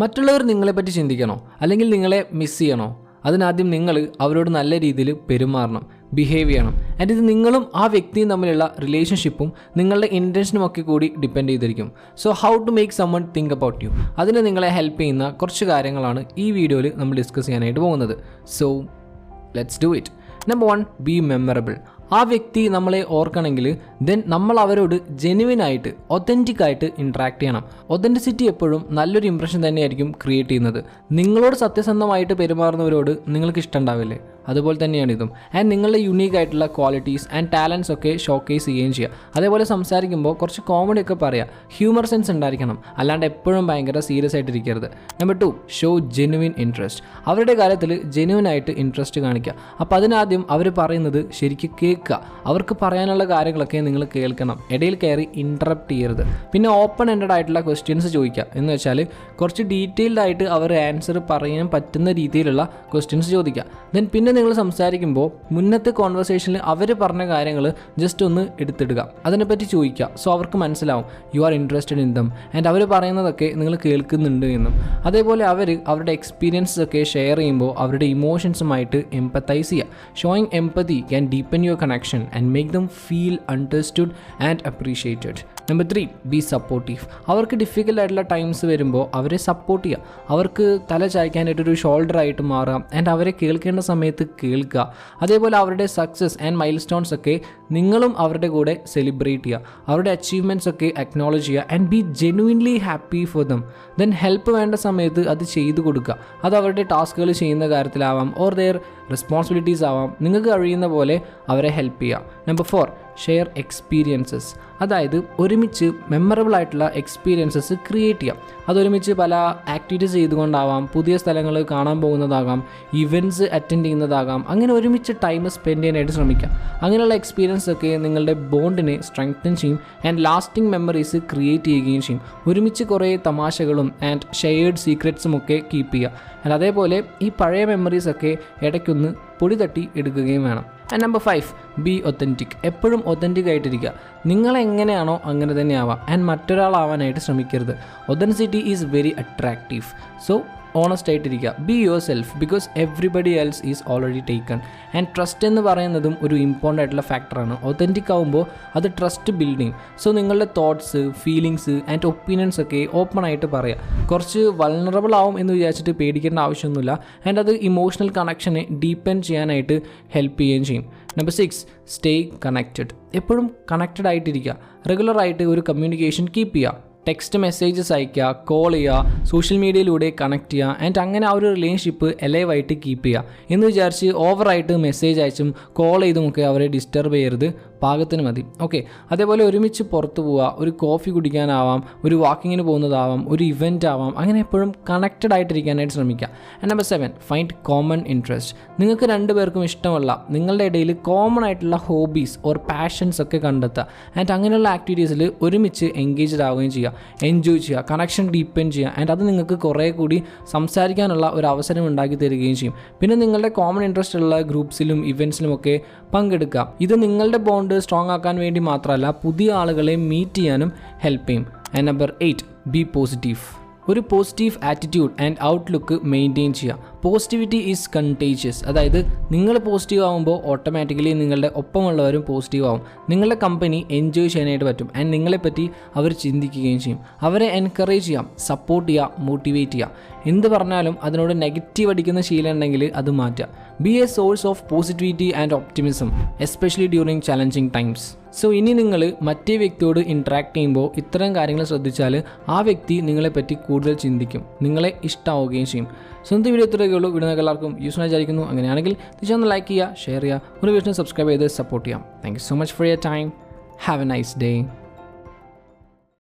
മറ്റുള്ളവർ നിങ്ങളെപ്പറ്റി ചിന്തിക്കണോ അല്ലെങ്കിൽ നിങ്ങളെ മിസ് ചെയ്യണോ? അതിനാദ്യം നിങ്ങൾ അവരോട് നല്ല രീതിയിൽ പെരുമാറണം, ബിഹേവ് ചെയ്യണം. ആൻഡ് ഇത് നിങ്ങളും ആ വ്യക്തിയും തമ്മിലുള്ള റിലേഷൻഷിപ്പും നിങ്ങളുടെ ഇൻറ്റൻഷനും ഒക്കെ കൂടി ഡിപ്പെൻഡ് ചെയ്തിരിക്കും. So how to make someone think about you, അതിന് നിങ്ങളെ ഹെൽപ്പ് ചെയ്യുന്ന കുറച്ച് കാര്യങ്ങളാണ് ഈ വീഡിയോയിൽ നമ്മൾ ഡിസ്കസ് ചെയ്യാനായിട്ട് പോകുന്നത്. So let's do it. Number 1, B memorable. ആ വ്യക്തി നമ്മളെ ഓർക്കണമെങ്കിൽ ദെൻ നമ്മൾ അവരോട് ജെനുവിനായിട്ട് ഒതൻറ്റിക് ആയിട്ട് ഇൻട്രാക്ട് ചെയ്യണം. ഒതൻറ്റിസിറ്റി എപ്പോഴും നല്ലൊരു ഇംപ്രഷൻ തന്നെയായിരിക്കും ക്രിയേറ്റ് ചെയ്യുന്നത്. നിങ്ങളോട് സത്യസന്ധമായിട്ട് പെരുമാറുന്നവരോട് നിങ്ങൾക്ക് ഇഷ്ടമുണ്ടാവില്ലേ? അതുപോലെ തന്നെയാണ് ഇതും. ആൻഡ് നിങ്ങളുടെ യുണീക്ക് ആയിട്ടുള്ള ക്വാളിറ്റീസ് ആൻഡ് ടാലൻസ് ഒക്കെ ഷോക്കേസ് ചെയ്യുകയും ചെയ്യുക. അതേപോലെ സംസാരിക്കുമ്പോൾ കുറച്ച് കോമഡി ഒക്കെ പറയുക, ഹ്യൂമർ സെൻസ് ഉണ്ടായിരിക്കണം, അല്ലാണ്ട് എപ്പോഴും ഭയങ്കര സീരിയസ് ആയിട്ടിരിക്കരുത്. Number 2, show genuine interest. അവരുടെ കാര്യത്തിൽ ജെനുവിൻ ആയിട്ട് ഇൻട്രസ്റ്റ് കാണിക്കുക. അപ്പോൾ അതിനാദ്യം അവർ പറയുന്നത് ശരിക്കും കേൾക്കുക. അവർക്ക് പറയാനുള്ള കാര്യങ്ങളൊക്കെ നിങ്ങൾ കേൾക്കണം, ഇടയിൽ കയറി ഇൻറ്ററപ്റ്റ് ചെയ്യരുത്. പിന്നെ ഓപ്പൺ എൻഡഡ് ആയിട്ടുള്ള ക്വസ്റ്റ്യൻസ് ചോദിക്കുക. എന്ന് വെച്ചാൽ കുറച്ച് ഡീറ്റെയിൽഡ് ആയിട്ട് അവർ ആൻസർ പറയാൻ പറ്റുന്ന രീതിയിലുള്ള ക്വസ്റ്റ്യൻസ് ചോദിക്കുക. ദെൻ പിന്നെ നിങ്ങൾ സംസാരിക്കുമ്പോൾ മുന്നത്തെ കോൺവെർസേഷനിൽ അവർ പറഞ്ഞ കാര്യങ്ങൾ ജസ്റ്റ് ഒന്ന് എടുത്തിടുക, അതിനെപ്പറ്റി ചോദിക്കുക. സോ അവർക്ക് മനസ്സിലാവും you are interested in them and അവർ പറയുന്നതൊക്കെ നിങ്ങൾ കേൾക്കുന്നുണ്ട് എന്നും. അതേപോലെ അവരുടെ എക്സ്പീരിയൻസസ് ഒക്കെ ഷെയർ ചെയ്യുമ്പോൾ അവരുടെ ഇമോഷൻസുമായിട്ട് എംപത്തൈസ് ചെയ്യുക. Showing empathy can deepen your connection and make them feel understood and appreciated. Number 3, B supportive. അവർക്ക് ഡിഫിക്കൽട്ട് ആയിട്ടുള്ള ടൈംസ് വരുമ്പോൾ അവരെ സപ്പോർട്ട് ചെയ്യുക. അവർക്ക് തല ചായ്ക്കാനായിട്ടൊരു ഷോൾഡറായിട്ട് മാറാം ആൻഡ് അവരെ കേൾക്കേണ്ട സമയത്ത് കേൾക്കുക. അതേപോലെ അവരുടെ സക്സസ് ആൻഡ് മൈൽ സ്റ്റോൺസ് ഒക്കെ നിങ്ങളും അവരുടെ കൂടെ സെലിബ്രേറ്റ് ചെയ്യുക. അവരുടെ അച്ചീവ്മെൻറ്റ്സ് ഒക്കെ അക്നോളജ് ചെയ്യുക and B genuinely happy for them. Then help വേണ്ട സമയത്ത് അത് ചെയ്തു കൊടുക്കുക. അത് അവരുടെ ടാസ്കുകൾ ചെയ്യുന്ന കാര്യത്തിലാവാം ഓർ ദെയർ റെസ്പോൺസിബിലിറ്റീസ് ആവാം. നിങ്ങൾക്ക് കഴിയുന്ന പോലെ അവരെ ഹെൽപ്പ് ചെയ്യുക. Number 4, share experiences. അതായത് ഒരുമിച്ച് മെമ്മറബിൾ ആയിട്ടുള്ള എക്സ്പീരിയൻസസ് ക്രിയേറ്റ് ചെയ്യാം. അതൊരുമിച്ച് പല ആക്ടിവിറ്റീസ് ചെയ്തുകൊണ്ടാവാം, പുതിയ സ്ഥലങ്ങൾ കാണാൻ പോകുന്നതാകാം, ഇവൻറ്റ്സ് അറ്റൻഡ് ചെയ്യുന്നതാകാം. അങ്ങനെ ഒരുമിച്ച് ടൈം സ്പെൻഡ് ചെയ്യാനായിട്ട് ശ്രമിക്കാം. അങ്ങനെയുള്ള എക്സ്പീരിയൻസ് ഒക്കെ നിങ്ങളുടെ ബോണ്ടിനെ സ്ട്രെങ്തൻ ചെയ്യും ആൻഡ് ലാസ്റ്റിംഗ് മെമ്മറീസ് ക്രിയേറ്റ് ചെയ്യുകയും ചെയ്യും. ഒരുമിച്ച് കുറേ തമാശകളും ആൻഡ് ഷെയർഡ് സീക്രറ്റ്സും ഒക്കെ കീപ്പ് ചെയ്യുക. ആൻഡ് അതേപോലെ ഈ പഴയ മെമ്മറീസൊക്കെ ഇടയ്ക്കൊന്ന് പൊടി തട്ടി എടുക്കുകയും വേണം. And number 5, be authentic. എപ്പോഴും ഒത്തൻറ്റിക് ആയിട്ടിരിക്കുക. നിങ്ങളെങ്ങനെയാണോ അങ്ങനെ തന്നെ ആവാം ആൻഡ് മറ്റൊരാളാവാനായിട്ട് ശ്രമിക്കരുത്. Authenticity is very attractive. So honest ആയിട്ടിരിക്കുക. Be yourself because everybody else is already taken. And trust എന്ന് പറയുന്നതും ഒരു ഇമ്പോർട്ടൻ്റ് ആയിട്ടുള്ള ഫാക്ടറാണ്. ഒതൻറ്റിക് ആകുമ്പോൾ അത് ട്രസ്റ്റ് ബിൽഡിങ്. സോ നിങ്ങളുടെ തോട്ട്സ്, ഫീലിങ്സ് ആൻഡ് ഒപ്പീനിയൻസ് ഒക്കെ ഓപ്പൺ ആയിട്ട് പറയുക. കുറച്ച് വൾണറബിൾ ആവും എന്ന് വിചാരിച്ചിട്ട് പേടിക്കേണ്ട ആവശ്യമൊന്നുമില്ല. ആൻഡ് അത് ഇമോഷണൽ കണക്ഷനെ ഡീപ്പൻ ചെയ്യാനായിട്ട് ഹെൽപ്പ് ചെയ്യുകയും ചെയ്യും. Number 6, stay connected. എപ്പോഴും കണക്റ്റഡ് ആയിട്ടിരിക്കുക. റെഗുലറായിട്ട് ഒരു കമ്മ്യൂണിക്കേഷൻ കീപ്പ് ചെയ്യുക. ടെക്സ്റ്റ് മെസ്സേജസ് അയയ്ക്കുക, കോൾ ചെയ്യുക, സോഷ്യൽ മീഡിയയിലൂടെ കണക്ട് ചെയ്യുക ആൻഡ് അങ്ങനെ ആ ഒരു റിലേഷൻഷിപ്പ് എലൈവായിട്ട് കീപ്പ് ചെയ്യുക. എന്ന് വിചാരിച്ച് ഓവറായിട്ട് മെസ്സേജ് അയച്ചും കോൾ ചെയ്തുമൊക്കെ അവരെ ഡിസ്റ്റർബ് ചെയ്യരുത്. പാകത്തിന് മതി. ഓക്കെ. അതേപോലെ ഒരുമിച്ച് പുറത്ത് പോവുക, ഒരു കോഫി കുടിക്കാനാവാം, ഒരു വാക്കിങ്ങിന് പോകുന്നതാവാം, ഒരു ഇവൻ്റ് ആവാം. അങ്ങനെ എപ്പോഴും കണക്റ്റഡ് ആയിട്ടിരിക്കാനായിട്ട് ശ്രമിക്കുക. And number 7, find common interest. നിങ്ങൾക്ക് രണ്ടുപേർക്കും ഇഷ്ടമല്ല നിങ്ങളുടെ ഇടയിൽ കോമൺ ആയിട്ടുള്ള ഹോബീസ് ഓർ പാഷൻസ് ഒക്കെ കണ്ടെത്തുക ആൻഡ് അങ്ങനെയുള്ള ആക്ടിവിറ്റീസിൽ ഒരുമിച്ച് എൻഗേജ്ഡ് ആവുകയും ചെയ്യുക, എൻജോയ് ചെയ്യുക, കണക്ഷൻ ഡീപ്പൻ ചെയ്യുക ആൻഡ് അത് നിങ്ങൾക്ക് കുറേ കൂടി സംസാരിക്കാനുള്ള ഒരു അവസരം ഉണ്ടാക്കി തരികയും ചെയ്യും. പിന്നെ നിങ്ങളുടെ കോമൺ ഇൻട്രസ്റ്റ് ഉള്ള ഗ്രൂപ്പ്സിലും ഇവൻറ്റ്സിലും ഒക്കെ പങ്കെടുക്കുക. ഇത് നിങ്ങളുടെ ബോണ്ട് സ്ട്രോങ് ആക്കാൻ വേണ്ടി മാത്രമല്ല, പുതിയ ആളുകളെ മീറ്റ് ചെയ്യാനും ഹെൽപ്പ് ചെയ്യും. And number 8, be positive. ഒരു positive attitude and outlook maintain ചെയ്യുക. Positivity is contagious. അതായത് നിങ്ങൾ പോസിറ്റീവ് ആകുമ്പോൾ ഓട്ടോമാറ്റിക്കലി നിങ്ങളുടെ ഒപ്പമുള്ളവരും പോസിറ്റീവ് ആവും. നിങ്ങളുടെ കമ്പനി എൻജോയ് ചെയ്യാനായിട്ട് പറ്റും ആൻഡ് നിങ്ങളെപ്പറ്റി അവർ ചിന്തിക്കുകയും ചെയ്യും. അവരെ എൻകറേജ് ചെയ്യാം, സപ്പോർട്ട് ചെയ്യുക, മോട്ടിവേറ്റ് ചെയ്യുക. എന്ത് പറഞ്ഞാലും അതിനോട് നെഗറ്റീവ് അടിക്കുന്ന ശീലം ഉണ്ടെങ്കിൽ അത് മാറ്റുക. B A source of positivity and optimism especially during challenging times. So ഇനി നിങ്ങൾ മറ്റേ വ്യക്തിയോട് ഇൻട്രാക്ട് ചെയ്യുമ്പോൾ ഇത്തരം കാര്യങ്ങൾ ശ്രദ്ധിച്ചാൽ ആ വ്യക്തി നിങ്ങളെപ്പറ്റി കൂടുതൽ ചിന്തിക്കും, നിങ്ങളെ ഇഷ്ടമാവുകയും ചെയ്യും. സ്വന്തം വീഡിയോ ഇത്രയൊക്കെ ഉള്ളൂ. വീഡിയോ എല്ലാവർക്കും യൂസ്ഫുൾ ആയി വിചാരിക്കുന്നു. അങ്ങനെയാണെങ്കിൽ തീർച്ചയായും ഒന്ന് ലൈക്ക് ചെയ്യുക, ഷെയർ ചെയ്യുക, ഒരു വീഡിയോ സബ്സ്ക്രൈബ് ചെയ്ത് സപ്പോർട്ട് ചെയ്യാം. Thank you so much for your time. Have A nice day.